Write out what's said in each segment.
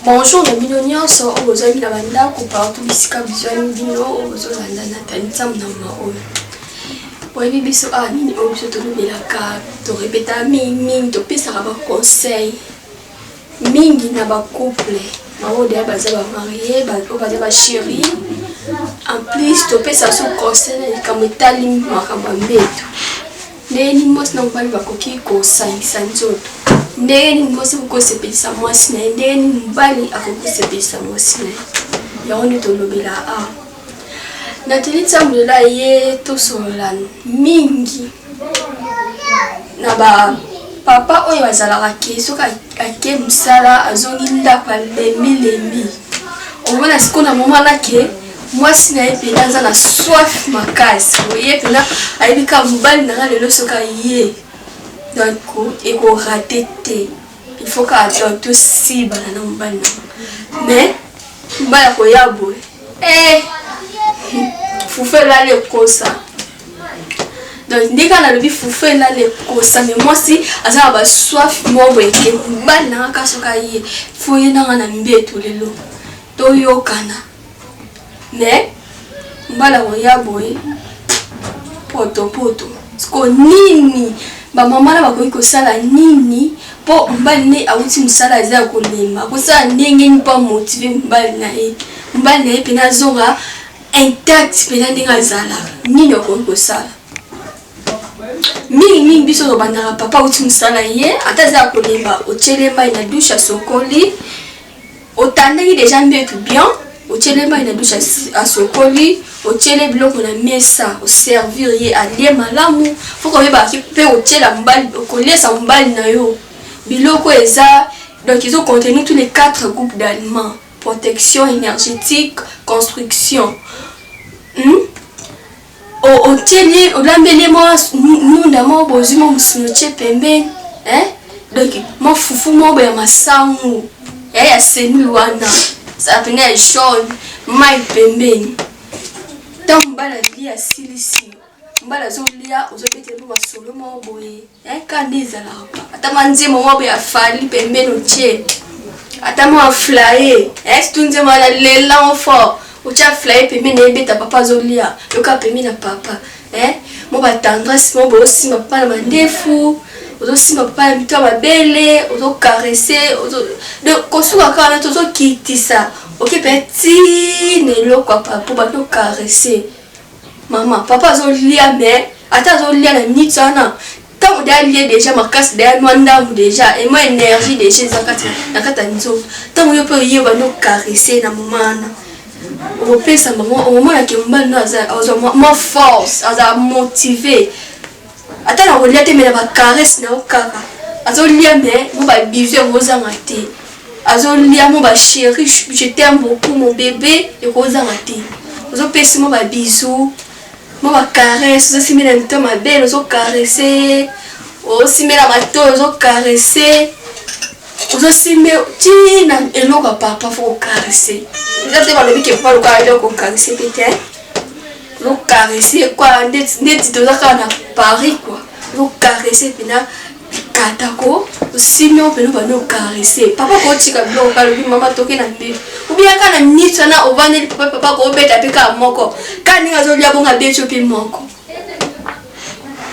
Bonjour les millionnaires, so ozo na banda ko partout bisika bizwani bino ozo landa na tanisa mnama oyo. Boyebi biso nini oyo biso tolobelaka to répéta mingi to pesaka ba conseil mingi na ba couple bao de baza ba marié ba baza ba chérie. En plus to pesa so conseil na kametali makamba mbeto. Ndeni mos na mbali bakoki ko sangisa nzoto. Ndeni mose ukosepelisa mwasi na ndeni mbali akokosepelisa mwasi na yaoni tolobela na telitsa mlela ye to solan mingi na ba papa oyo bazalaka keso ake musala azongi ndapa lembi omona sikona momala ke mwasi na epena aza na soif makasi oye pena ayebika mbali na lelo soka ye. Donc, il faut rater. Il faut que tu si banana mbana. Mais, mbana ko yabo. Faut faire là les causes. Donc, dès qu'on a le faut faire là les causes. Mais moi si, asa ba soif mo weke mbana ka soka ye. Faut y na na mbeto lelo. To yo kana. Mais, mbana ko yabo poto. Sko nini ba mama na bakoki kosala nini po mbali ne awuti musala za kolemba kosala ndenge ni pa motiver mbali na ye pena zonga intact pena ndenge zala nini okoki kosala mingi biso to bandaka papa awuti musala ye ata za kolemba ochelemba ina douche sokoli otandaki déjà mbetu bien ochelemba ina douche asokoli ochele biloko na mesa o servir ye alie malamu faut que ba pe ochela mbali okolesa mbali na yo biloko eza donc ils ont contenu tous les 4 groupes d'aliments: protection énergétique, construction. Ochele olambele moi nunda mo bozimo musinoche pembe donc mo fufu mo ba masangu ya seni wana ça pena jaune mai pembeni. Mbala lia silisi mbala zolia ozopete no masolo mo boye kandiza la ata manzemo mo ya fali pembeno che ata mo flyer tunze mala lela fort ucha flyer pembene ebeta papa zolia yoka pembena papa mo ba tendresse mo bo sima papa na mandefu ozo sima papa mito mabele ozo caresser ozo de kosuka kana tozo kitisa ok petit nelo kwa papa ba to caresser maman papa zo lia mais ata zo lia na minute sana tant de lier déjà ma casse de mwanda déjà et moi énergie déjà zakati na kata nzo tant yo pe yo ba no caresser na maman o pesa maman au moment que mbana no aza mo force aza motivé ata na lia te mais ba caresse na okaka azo lia mais mo ba bisou roza ngate azo lia mo ba chérie je t'aime beaucoup mon bébé et roza ngate ozo pesa mo ba bisou mo ba caresse ozo simela mito mabele ozo caresser ozo simela mato ozo caresser ozo simela tina eloko papa faut caresser déjà te ba lobi ke papa loka ile ko caresser peut-être ozo caresser quoi ndeti toza kana Paris quoi ozo caresser pena katako simio pena ba no caresser papa ko tika bilo ka lobi mama toke na mbi ubia kana nitsa na ovane papa ko beta peka moko kani ngazo lia bonga becho pi moko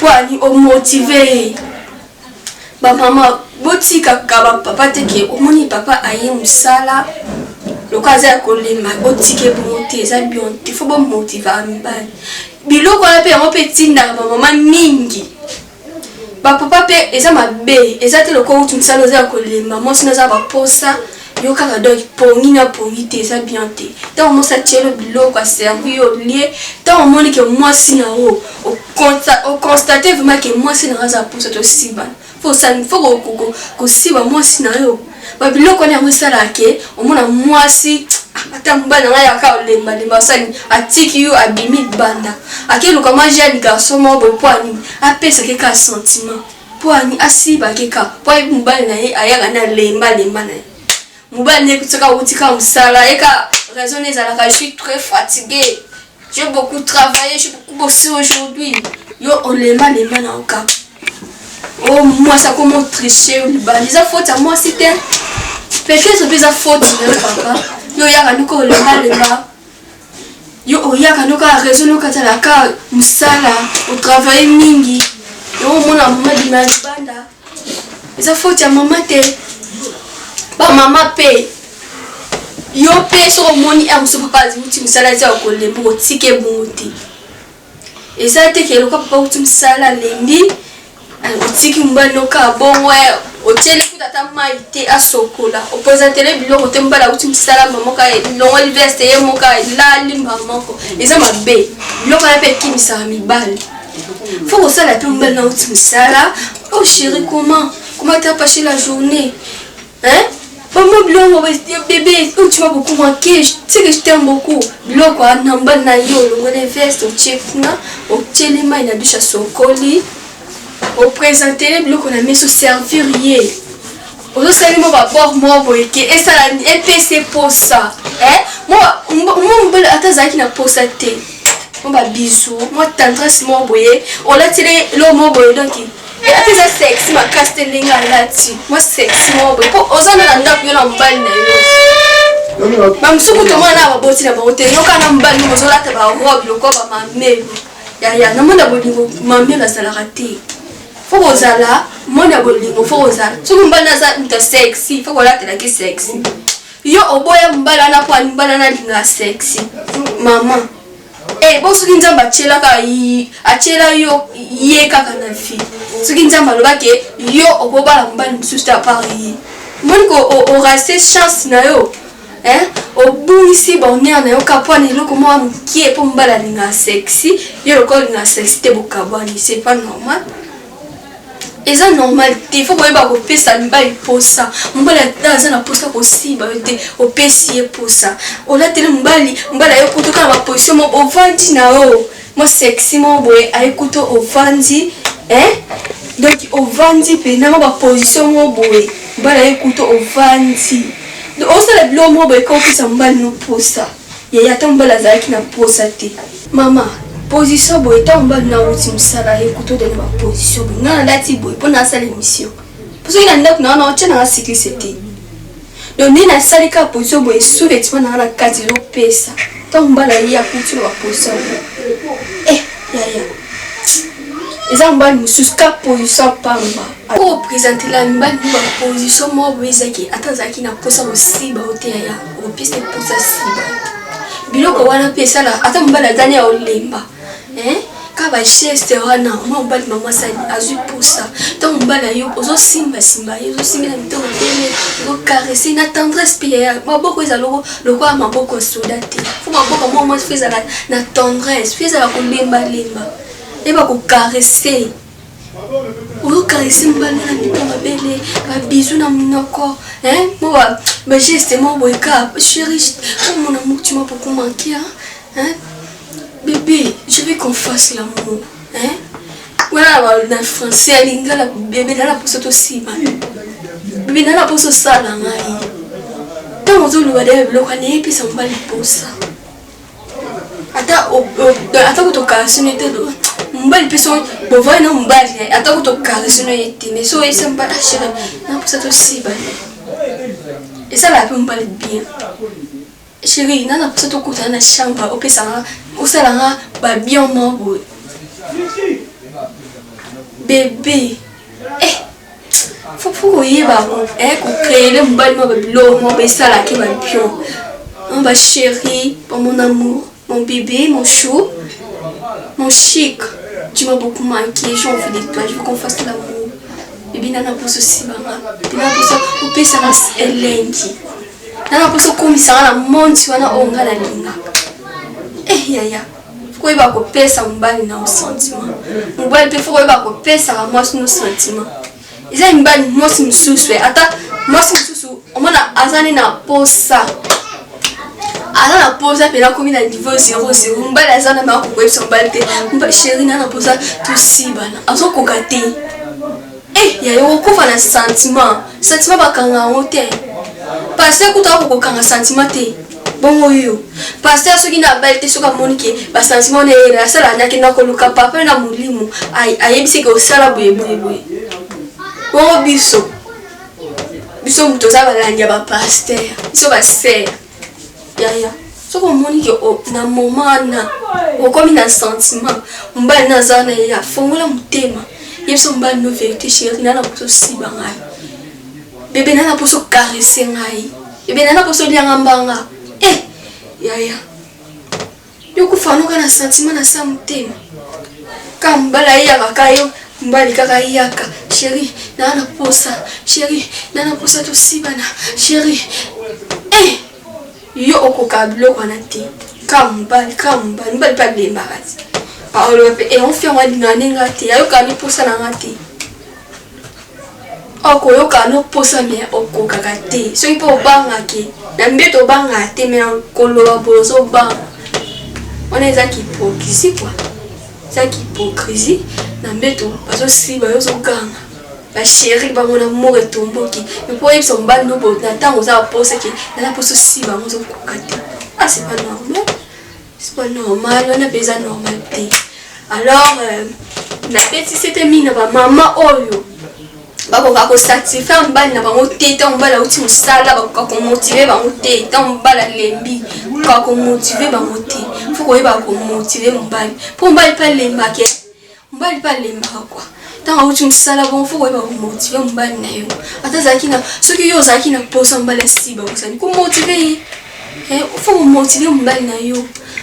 poani o motiver ba mama botika ka papa teke omoni papa aye musala lokaza ko lema otike bonte za bien il faut bon motiver mbali biloko na pe mo petit na ba mama mingi ba papa pe eza mabe eza te loko utumsala za ko lema mo sina za ba posa yo kaka donc pongi na pongi te eza bien te tant mo sa chelo biloko a servir au lieu tant mo ni que moi si na o constater vraiment que moi si na za posa to siba faut ça faut ko siba moi si na yo ba biloko na mo sala ke o mona moi si ata mbana na ya ka lemba sani atiki yo abimi banda akelo kama jeune garçon mo bo poani apesa ke ka sentiment poani asiba ke ka poai mbana na ye ayaka na lemba na Mouba n'est que ça utika musala eka raisonner je suis très fatigué. J'ai beaucoup travaillé, j'ai beaucoup bossé aujourd'hui. Yo on les mains na oka. Oh moi ça comment tricher les faute à moi c'était peut-être plus à faute de papa. Yo ya kanuko lenga. Yo ya kanuka réseau katala ka musala au travail mingi. Yo mona mama di malibanda. Eza faute ya mama te. Ba mama pe. Yo pe so moni amso papa di uti musala za ko lembo tike bunti. Eza te ke loka papa uti musala lendi. Otiki mbano ka bonwe otele kutata maite asokola opozatele biloko tembala uti msala mamoka longo liveste ye moka la limba moko eza mabe biloko na pe kimisa mibali faut que ça la pe mbala uti msala oh chérie comment t'as passé la journée hein maman biloko bébé oh tu m'as beaucoup manqué tu sais que je t'aime beaucoup biloko namba na yo longo liveste otchefuna otele mai na bisha sokoli au présenter le qu'on a mis sous servir au salut mon rapport moi boyeke et ça et PC pour ça hein moi belle atazaki na pour ça te on va bisous moi tendresse moi boye on l'a tiré le moi boye donc et ataza sexy ma castelinga lati moi sexy moi boye pour ozana na ndako na mbali na yo mam suku to mwana ba boti na ba hotel yo kana mbali mo zola ta ba robe loko ba mamelo ya na mona bolingo mamelo la salarate faut que là mon abolingo faut que ça tu mbana za nta sexy faut que là te la ki sexy yo oboya mbala na kwa mbala na linga sexy maman bon soki nzamba chela ka achela yo ye kaka na fi soki nzamba loba ke yo obobala mbala msusu ta Paris mon ko o rase chance na yo au bout ici bonheur na yo kapone loko mo mkie po mbala linga sexy yo ko linga sexy te bokabani c'est pas normal. Et ça normal, il faut que vous puissiez aller pour ça. On va aller dans pour ça aussi, au PC pour ça. On a tellement mbali, mbala écouter quand ma position au venti na o. Moi sexy mon boy, à écouter au venti, donc au venti pena ma position mon boy. Mbala écouter au venti. Donc on se le bloc mon boy quand ça mbali nous pour ça. Il y a tant mbala zaki na pour ça te. Maman. Position boy tamba na uti msala ekuto de ma position na ndati boy pona sala émission parce que nda kuna na ocha na cyclicité donc ni na sala ka position boy sous vêtement na kati lo pesa tamba la ya kutu wa position ya ezamba mususu ka position pamba pour présenter la mbali ba position mo boy zaki atazaki na posa aussi ba hotel ya au piste posa siba biloko wana pesa la ata mbala dani ya olemba kaba cheste wana mo mbali mama sali azu pour ça donc mbala yo ozo simba yo simba na mito bele go caresser na tendresse pia maboko eza loko maboko sodate faut maboko mo feza na tendresse feza la kolemba et ba ko caresser o caresser mbala na mito bele ba bisou na minoko mo ba geste mo boyka chérie mon amour tu m'as beaucoup manqué bébé, je veux qu'on fasse l'amour. Voilà, dans le français, l'ingala, bébé, dans la pousse aussi. Bébé, dans la pousse ça, là, quand on dit le canet, puis ça me va les pousse. Attends, que tu casses une étude. Mbali person bo voy na mbali attends que tu casses une étude. Mais ça, ça me va lâcher. Non, pour ça aussi, et ça, la peut me parler bien. Chérie, nana pour ça tu coûtes na chambre au pesa au salanga ba bien mo bébé faut que yeba ko créer le mbali mo bilo mo be sala ki ba bien on va chérie pour mon amour mon bébé mon chou mon chic tu m'as beaucoup manqué j'ai envie de toi je veux qu'on fasse l'amour bébé nana pour ceci banga nana pour ça au pesa na elengi nana poso komisa na monti wana ongala linga ya faut ba ko pesa mbali na sentiment mbali pe faut ba ko pesa moi nos sentiments iza mbali moi simsusu ata moi simsusu omona azani na posa ala na posa pe na komi na niveau 00 mbali azana ma ko pesa mbali te mbali chérie na posa to si bana azo ko gate ya yo ko fa na sentiment ba kanga hotel parce que tu as beaucoup de sentiments bon yo parce que ce qui n'a pas été sur la monique ba sentiment ne la sala na kina ko luka papa na mulimu ayebisi ko sala boye bon biso biso muto za balanja ba pasteur biso ba sœur ya soko moni ke na momana okomi na sentiment mbali na zana ya fongola mutema yeso mbali no vérité chérie na poso siba ngai bébé na poso caresser ngai bébé na poso lianga mbanga ya yoko fanuka na sentiment na sa mutema kambala ya kakayo mbali kaka yaka chérie na posa to sibana chérie yo okoka biloko wana te kambali mbali pa lemba kati paolo pe on fait wa dinga te ayoka ni posa na ngate okoyoka no posa me okoka te so ipo banga ke na mbeto banga te me koloba boloso banga on est à hypocrisie quoi ça hypocrisie na mbeto bazo siba yo zo ganga ba chérie ba mon amour et tomboki mais pour être son bal no bo na tango za posa ki na poso siba mo zo kokate c'est pas normal on a besoin normalité alors la petite c'était mine ba maman oyo bako ko satisfaire mbali na bango te ta mbala uti musala bako ko motiver bango te ta mbala lembi ko motiver bango te faut ko yeba ko motiver mbali pour mbali pa lemba ke mbali pa lemba quoi tant uti musala bon faut ko yeba ko motiver mbali na yo ata zakina soki yo zakina posa mbala siba usani ko motiver faut motiver mbali na yo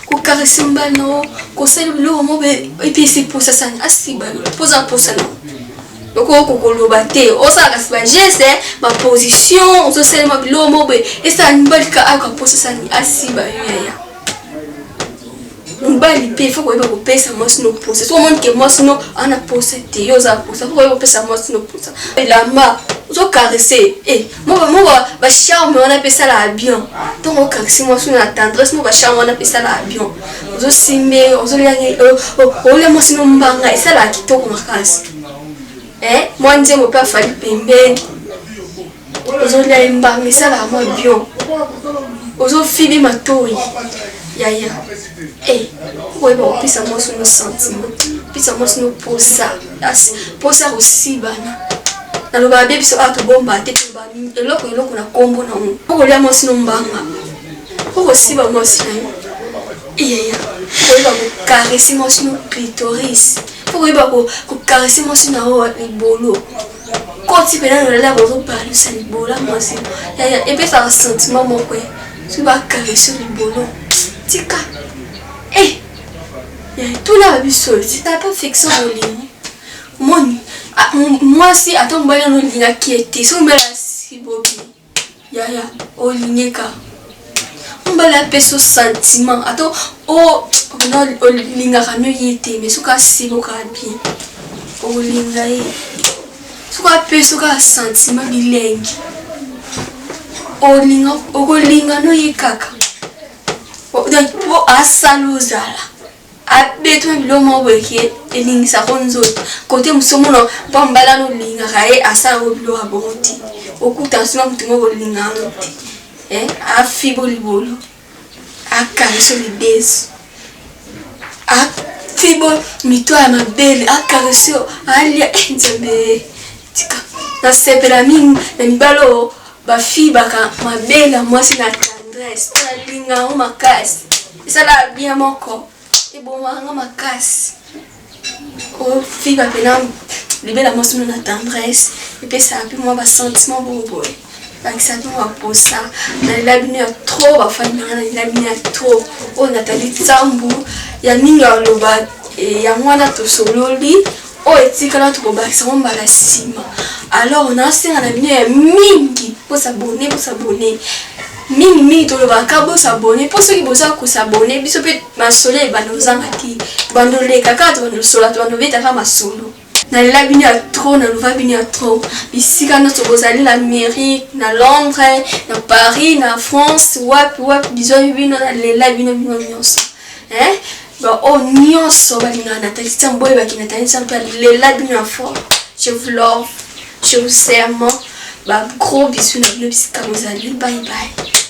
ko caresser mbali na yo ko sala lo mo be et puis c'est pour ça asiba posa na donc on koloba te osaka siba geste ma position on se sait ma bilomo be et ça nimbalika aka posa ça ni asiba ya mbali pe faut ko ko pesa mo sino posa tout le monde que moi sino ana posa te yo za posa faut ko pesa mo sino posa la ma zo caresser moi ba charme on appelle ça la bien donc on caresser moi sino la tendresse moi ba charme on appelle ça la bien zo simé on zo liange o le mo sino mbanga ça la kitoko makasi moi je me pas fallu pembe aujourd'hui mbanga mais ça la moi bien ozo fibi matoi ya ouais bon puis ça moi sur nos sentiments puis ça moi sur nos posa aussi bana na lo ba biso ato bomba te ba eloko na kombo na mo ko lia mo sino mbanga ko siba mo sino ko ba ko caresser mo sino clitoris ko ba ko caresser mo sino o libolo ko ti pena na la bozo pa lu sa libola mo sino et puis ça sentiment mo ko tu vas caresser libolo tika tout là biso si t'as pas fixé au lit moi si attends mbala no linga qui était so mbala si bobi ya o lingeka mbala peso sentiment attends no linga kamyo yete mais suka si boka bien o linga suka peso ka sentiment bilengi o linga no yekaka donc pour asalozala abeto bilomo weke elingisa konzo côté musomono pambala no linga kae asa obilo aboti okuta sima mutingo ko linga ngoti afibo libolo akareso libeso afibo mito ya mabele akareso alia nzembe tika na sepela mingi na mibalo ba fiba ka mabele mwasi na tendresse na linga o makasi sala bien moko et bon makasi o fiba pena libela mwasi na tendresse et puis ça puis moi ba sentiment bon donc ça doit pour ça na labine trop ba fani na labine trop o Nathalie Tsambu ya minga loba ya mwana to sololi o etikala to ba sa mbala sima alors on a senga na bien mingi pour s'abonner mingi to ba ka bo s'abonner pour ceux qui bosa ko s'abonner biso pe masole ba no zangati bando le kaka to no sola to no vita fa masolo na la bini a trop na lova bini a trop bisika no to bozali la Amérique na Londres na Paris na France wap biso bino na la bino nyonso ba o nyonso ba linga na Nathalie Mboye ba kina Nathalie Mboye la bino a fort je vous love je vous aime ba gros bisous na bino bisika bozali bye bye.